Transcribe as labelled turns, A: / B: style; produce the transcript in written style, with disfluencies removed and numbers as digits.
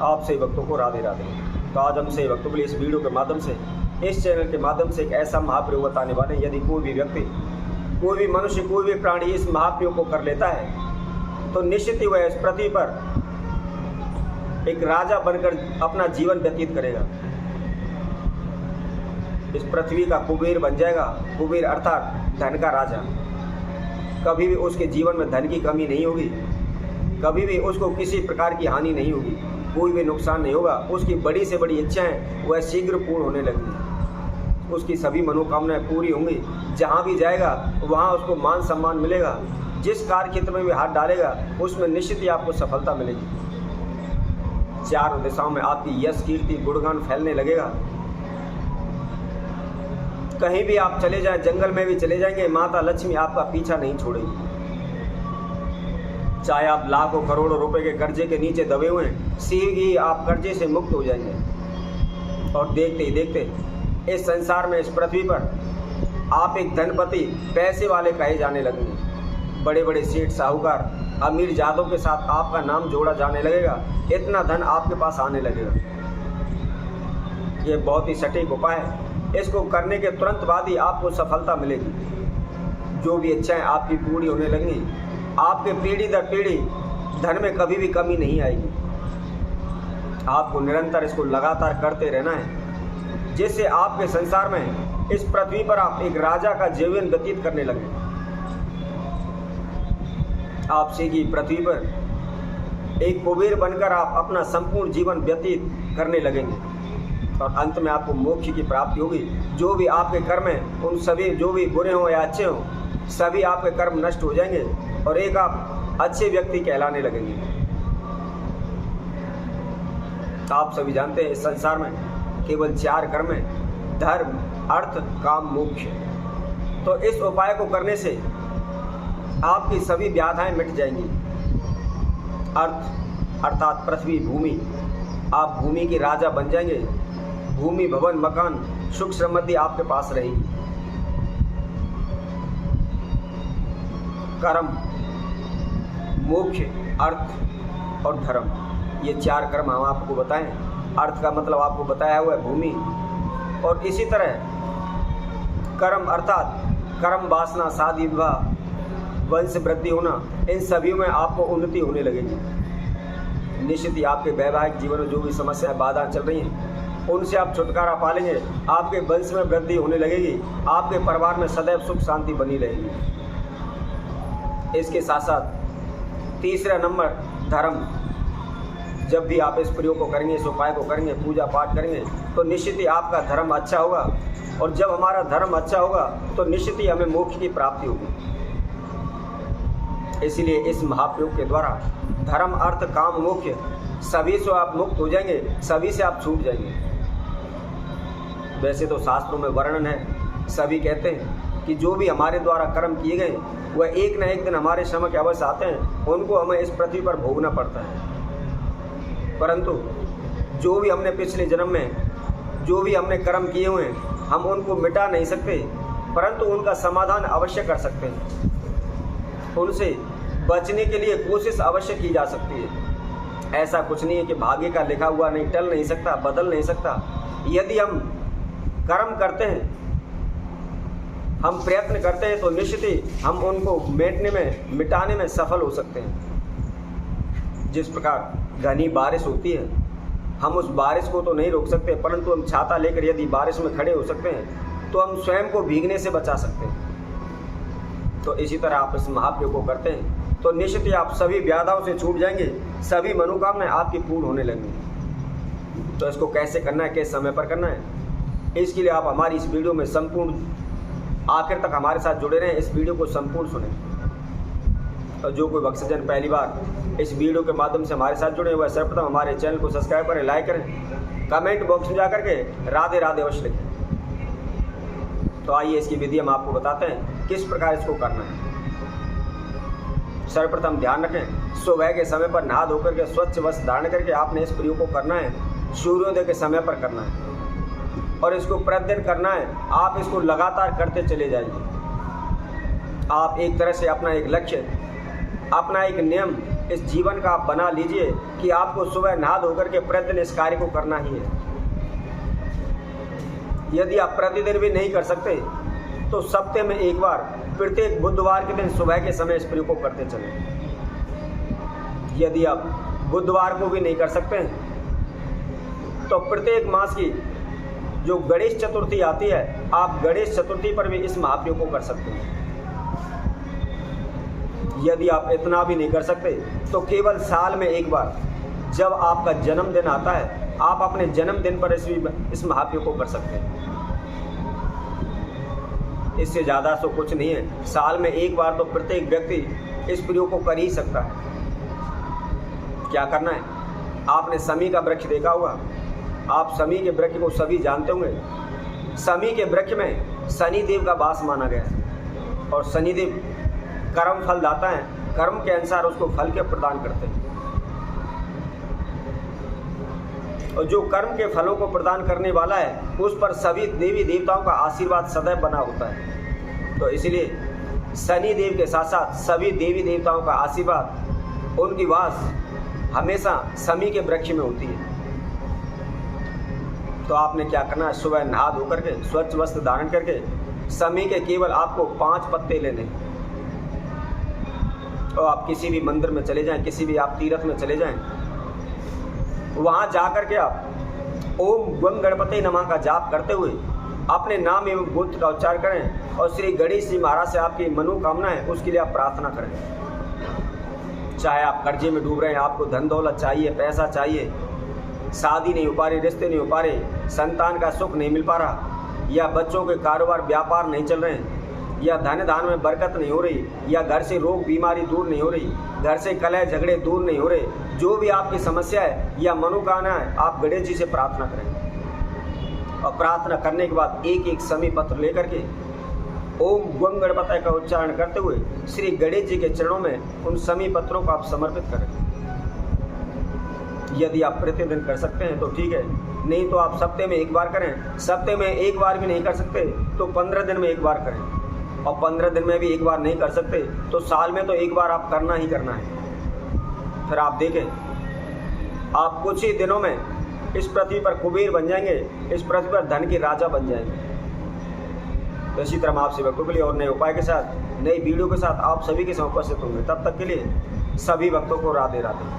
A: आप सभी भक्तों को राधे राधे। तो आज हम सभी भक्तों के लिए इस वीडियो के माध्यम से, इस चैनल के माध्यम से एक ऐसा महाप्रयोग बताने वाले हैं। यदि कोई भी व्यक्ति, कोई भी मनुष्य, कोई भी प्राणी इस महाप्रयोग को कर लेता है तो निश्चित ही वह इस पृथ्वी पर एक राजा बनकर अपना जीवन व्यतीत करेगा। इस पृथ्वी का कुबेर बन जाएगा। कुबेर अर्थात धन का राजा। कभी भी उसके जीवन में धन की कमी नहीं होगी, कभी भी उसको किसी प्रकार की हानि नहीं होगी, कोई भी नुकसान नहीं होगा। उसकी बड़ी से बड़ी इच्छाएं वह शीघ्र पूर्ण होने लगेंगी। उसकी सभी मनोकामनाएं पूरी होंगी। जहां भी जाएगा वहां उसको मान सम्मान मिलेगा। जिस कार्य क्षेत्र में भी हाथ डालेगा उसमें निश्चित ही आपको सफलता मिलेगी। चारों दिशाओं में आपकी यश कीर्ति गुणगान फैलने लगेगा। कहीं भी आप चले जाएं, जंगल में भी चले जाएंगे, माता लक्ष्मी आपका पीछा नहीं छोड़ेगी। चाहे आप लाखों करोड़ों रुपए के कर्जे के नीचे दबे हुए हैं, शीघ्र ही आप कर्जे से मुक्त हो जाएंगे। और देखते ही देखते इस संसार में, इस पृथ्वी पर आप एक धनपति, पैसे वाले कहे जाने लगेंगे। बड़े बड़े सेठ, साहूकार, अमीर जादों के साथ आपका नाम जोड़ा जाने लगेगा। इतना धन आपके पास आने लगेगा। ये बहुत ही सटीक उपाय है। इसको करने के तुरंत बाद ही आपको सफलता मिलेगी। जो भी इच्छाएं आपकी पूरी होने लगेंगी। आपके पीढ़ी दर पीढ़ी धन में कभी भी कमी नहीं आएगी। आपको निरंतर इसको लगातार करते रहना है, जिससे आपके संसार में, इस पृथ्वी पर आप एक राजा का जीवन व्यतीत करने लगे। आप सीधी पृथ्वी पर एक कुबेर बनकर आप अपना संपूर्ण जीवन व्यतीत करने लगेंगे और अंत में आपको मोक्ष की प्राप्ति होगी। जो भी आपके कर्म हैं, उन सभी, जो भी बुरे हों या अच्छे हों, सभी आपके कर्म नष्ट हो जाएंगे और एक आप अच्छे व्यक्ति कहलाने लगेंगे। आप सभी जानते हैं इस संसार में केवल 4 कर्म हैं: धर्म, अर्थ, काम, मोक्ष। तो इस उपाय को करने से आपकी सभी व्याधाएं मिट जाएंगी। अर्थ अर्थात पृथ्वी, भूमि, आप भूमि के राजा बन जाएंगे। भूमि, भवन, मकान, सुख समृद्धि आपके पास रहेगी। कर्म, मोक्ष, अर्थ और धर्म, ये 4 कर्म हम आपको बताएं। अर्थ का मतलब आपको बताया हुआ है भूमि। और इसी तरह कर्म अर्थात कर्म, वासना, शादी विवाह, वंश वृद्धि होना, इन सभी में आपको उन्नति होने लगेगी। निश्चित ही आपके वैवाहिक जीवन में जो भी समस्याएं, बाधा चल रही हैं, उनसे आप छुटकारा पा लेंगे। आपके वंश में वृद्धि होने लगेगी। आपके परिवार में सदैव सुख शांति बनी रहेगी। इसके साथ साथ तीसरा नंबर धर्म। जब भी आप इस प्रयोग को करेंगे, इस उपाय को करेंगे, पूजा पाठ करेंगे, तो निश्चित ही आपका धर्म अच्छा होगा। और जब हमारा धर्म अच्छा होगा तो निश्चित ही हमें मोक्ष की प्राप्ति होगी। इसलिए इस महाप्रयोग के द्वारा धर्म, अर्थ, काम, मोक्ष सभी से आप मुक्त हो जाएंगे, सभी से आप छूट जाएंगे। वैसे तो शास्त्रों में वर्णन है, सभी कहते हैं कि जो भी हमारे द्वारा कर्म किए गए वह एक न एक दिन हमारे समय के अवश्य आते हैं। उनको हमें इस पृथ्वी पर भोगना पड़ता है। परंतु जो भी हमने पिछले जन्म में, जो भी हमने कर्म किए हुए हैं, हम उनको मिटा नहीं सकते, परंतु उनका समाधान अवश्य कर सकते हैं। उनसे बचने के लिए कोशिश अवश्य की जा सकती है। ऐसा कुछ नहीं है कि भाग्य का लिखा हुआ नहीं, टल नहीं सकता, बदल नहीं सकता। यदि हम कर्म करते हैं, हम प्रयत्न करते हैं, तो निश्चित ही हम उनको मिटाने में सफल हो सकते हैं। जिस प्रकार घनी बारिश होती है, हम उस बारिश को तो नहीं रोक सकते, परंतु हम छाता लेकर यदि बारिश में खड़े हो सकते हैं तो हम स्वयं को भीगने से बचा सकते हैं। तो इसी तरह आप इस महाप्रयोग को करते हैं तो निश्चित ही आप सभी व्याधाओं से छूट जाएंगे, सभी मनोकामनाएं आपकी पूर्ण होने लगेंगी। तो इसको कैसे करना है, किस समय पर करना है, इसके लिए आप हमारी इस वीडियो में संपूर्ण आखिर तक हमारे साथ जुड़े रहें। इस वीडियो को संपूर्ण सुनें। और जो कोई भक्तजन पहली बार इस वीडियो के माध्यम से हमारे साथ जुड़े, वह सर्वप्रथम हमारे चैनल को सब्सक्राइब करें, लाइक करें, कमेंट बॉक्स में जाकर के राधे राधे अवश्य लिखें। तो आइए इसकी विधि हम आपको बताते हैं किस प्रकार इसको करना है। सर्वप्रथम ध्यान रखें, सुबह के समय पर नहा धोकर के स्वच्छ वस्त्र धारण करके आपने इस प्रयोग को करना है। सूर्योदय के समय पर करना है और इसको प्रतिदिन करना है। आप इसको लगातार करते चले जाइए। आप एक तरह से अपना एक लक्ष्य, अपना एक नियम इस जीवन का आप बना लीजिए कि आपको सुबह नहा धोकर के प्रतिदिन इस कार्य को करना ही है। यदि आप प्रतिदिन भी नहीं कर सकते तो सप्ताह में एक बार प्रत्येक बुधवार के दिन सुबह के समय इस प्रयोग को करते चलें। यदि आप बुधवार को भी नहीं कर सकते तो प्रत्येक मास की जो गणेश चतुर्थी आती है, आप गणेश चतुर्थी पर भी इस महाप्रयोग को कर सकते हैं। यदि आप इतना भी नहीं कर सकते तो केवल साल में एक बार जब आपका जन्मदिन आता है, आप अपने जन्मदिन पर इस महाप्रयोग को कर सकते हैं। इससे ज़्यादा तो कुछ नहीं है। साल में एक बार तो प्रत्येक व्यक्ति इस प्रयोग को कर ही सकता है। क्या करना है, आपने शमी का वृक्ष देखा होगा, आप शमी के वृक्ष को सभी जानते होंगे। शमी के वृक्ष में शनिदेव का वास माना गया है और शनिदेव कर्म फल दाता है, कर्म के अनुसार उसको फल के प्रदान करते हैं और जो कर्म के फलों को प्रदान करने वाला है उस पर सभी देवी देवताओं का आशीर्वाद सदैव बना होता है। तो इसलिए शनि देव के साथ साथ सभी देवी देवताओं का आशीर्वाद, उनकी वास हमेशा शमी के वृक्ष में होती है। तो आपने क्या करना है, सुबह नहा धो करके स्वच्छ वस्त्र धारण करके शमी के केवल आपको 5 पत्ते लेने हैं और आप किसी भी मंदिर में चले जाएं, किसी भी आप तीर्थ में चले जाएं, वहाँ जाकर के आप ओम गं गणपति नमः का जाप करते हुए अपने नाम एवं गोत्र का उच्चारण करें और श्री गणेश जी महाराज से आपकी मनोकामना है उसके लिए आप प्रार्थना करें। चाहे आप कर्जे में डूब रहे हैं, आपको धन दौलत चाहिए, पैसा चाहिए, शादी नहीं हो पा रही, रिश्ते नहीं हो पा रहे, संतान का सुख नहीं मिल पा रहा, या बच्चों के कारोबार व्यापार नहीं चल रहे हैं, या धन धान में बरकत नहीं हो रही, या घर से रोग बीमारी दूर नहीं हो रही, घर से कलह झगड़े दूर नहीं हो रहे, जो भी आपकी समस्या है या मनोकामना है, आप गणेश जी से प्रार्थना करें और प्रार्थना करने के बाद एक एक शमी पत्र लेकर के ओम गं गणपति का उच्चारण करते हुए श्री गणेश जी के चरणों में उन शमी पत्रों को आप समर्पित करें। यदि आप प्रतिदिन कर सकते हैं तो ठीक है, नहीं तो आप सप्ताह में एक बार करें। सप्ताह में एक बार भी नहीं कर सकते तो 15 दिन में एक बार करें और 15 दिन में भी एक बार नहीं कर सकते तो साल में तो एक बार आप करना ही करना है। फिर आप देखें, आप कुछ ही दिनों में इस पृथ्वी पर कुबेर बन जाएंगे, इस पृथ्वी पर धन के राजा बन जाएंगे। तो इसी तरह हम आपसे भक्तों के लिए और नए उपाय के साथ, नई वीडियो के साथ आप सभी के साथ उपस्थित होंगे। तब तक के लिए सभी भक्तों को राधे राधे।